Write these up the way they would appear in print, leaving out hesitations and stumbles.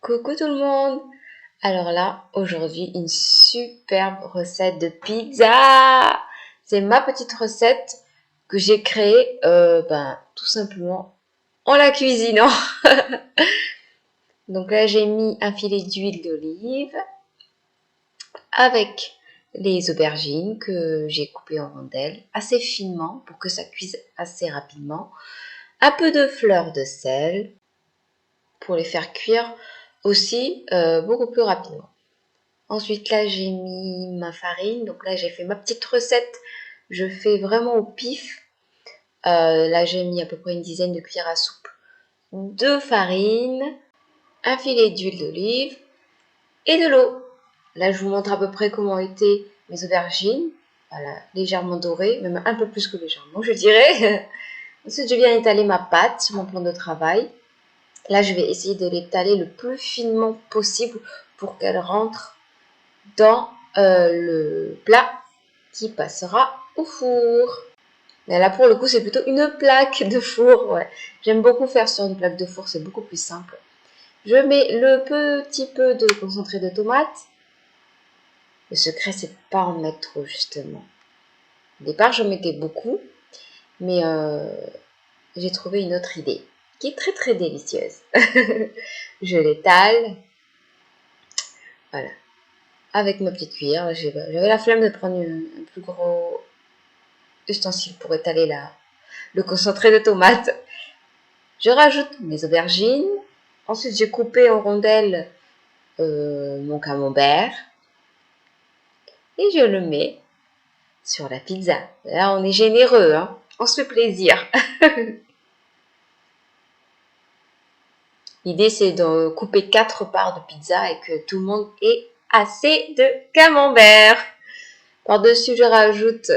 Coucou tout le monde! Alors là, aujourd'hui, une superbe recette de pizza! C'est ma petite recette que j'ai créée tout simplement en la cuisinant. Donc là, j'ai mis un filet d'huile d'olive avec les aubergines que j'ai coupées en rondelles assez finement pour que ça cuise assez rapidement. Un peu de fleur de sel pour les faire cuire aussi beaucoup plus rapidement. Ensuite, là, j'ai mis ma farine. Donc là, j'ai fait ma petite recette. Je fais vraiment au pif. Là, j'ai mis à peu près une dizaine de cuillères à soupe de farine, un filet d'huile d'olive et de l'eau. Là, je vous montre à peu près comment étaient mes aubergines. Voilà, légèrement dorées, même un peu plus que légèrement, je dirais. Ensuite, je viens étaler ma pâte sur mon plan de travail. Là, je vais essayer de l'étaler le plus finement possible pour qu'elle rentre dans le plat qui passera au four. Mais là, pour le coup, c'est plutôt une plaque de four. Ouais. J'aime beaucoup faire sur une plaque de four, c'est beaucoup plus simple. Je mets le petit peu de concentré de tomate. Le secret, c'est de pas en mettre trop, justement. Au départ, j'en mettais beaucoup, mais j'ai trouvé une autre idée qui est très très délicieuse. Je l'étale. Voilà. Avec ma petite cuillère, j'avais la flemme de prendre un plus gros ustensile pour étaler le concentré de tomate. Je rajoute mes aubergines. Ensuite, j'ai coupé en rondelles mon camembert. Et je le mets sur la pizza. Là, on est généreux, hein. On se fait plaisir. L'idée, c'est de couper 4 parts de pizza et que tout le monde ait assez de camembert. Par-dessus, je rajoute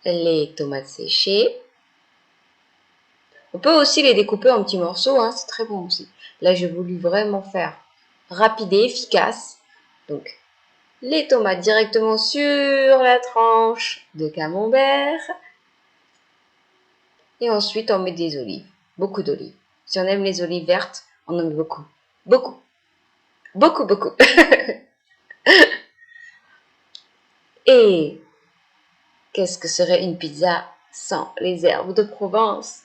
les tomates séchées. On peut aussi les découper en petits morceaux, hein, c'est très bon aussi. Là, j'ai voulu vraiment faire rapide et efficace. Donc, les tomates directement sur la tranche de camembert. Et ensuite, on met des olives. Beaucoup d'olives. Si on aime les olives vertes, on en met beaucoup. Beaucoup. Beaucoup, beaucoup. Et qu'est-ce que serait une pizza sans les herbes de Provence?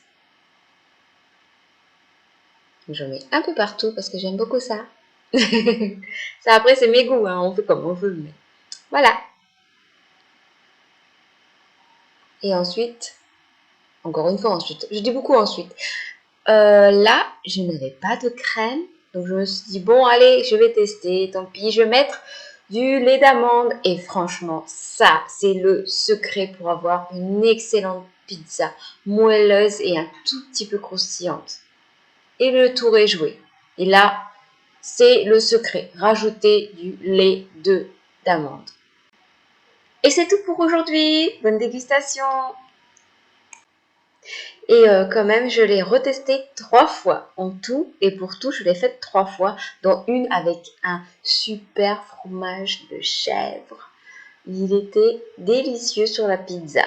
J'en mets un peu partout parce que j'aime beaucoup ça. Ça, après, c'est mes goûts, hein, on fait comme on veut. Mais voilà. Et ensuite, encore une fois ensuite, je dis beaucoup ensuite. Là, je n'avais pas de crème. Donc, je me suis dit, bon, allez, je vais tester. Tant pis, je vais mettre du lait d'amande. Et franchement, ça, c'est le secret pour avoir une excellente pizza moelleuse et un tout petit peu croustillante. Et le tour est joué. Et là, c'est le secret. Rajouter du lait d'amande. Et c'est tout pour aujourd'hui. Bonne dégustation. Et quand même, je l'ai retesté 3 fois en tout. Et pour tout, je l'ai fait 3 fois, dont une avec un super fromage de chèvre. Il était délicieux sur la pizza.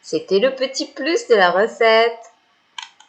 C'était le petit plus de la recette.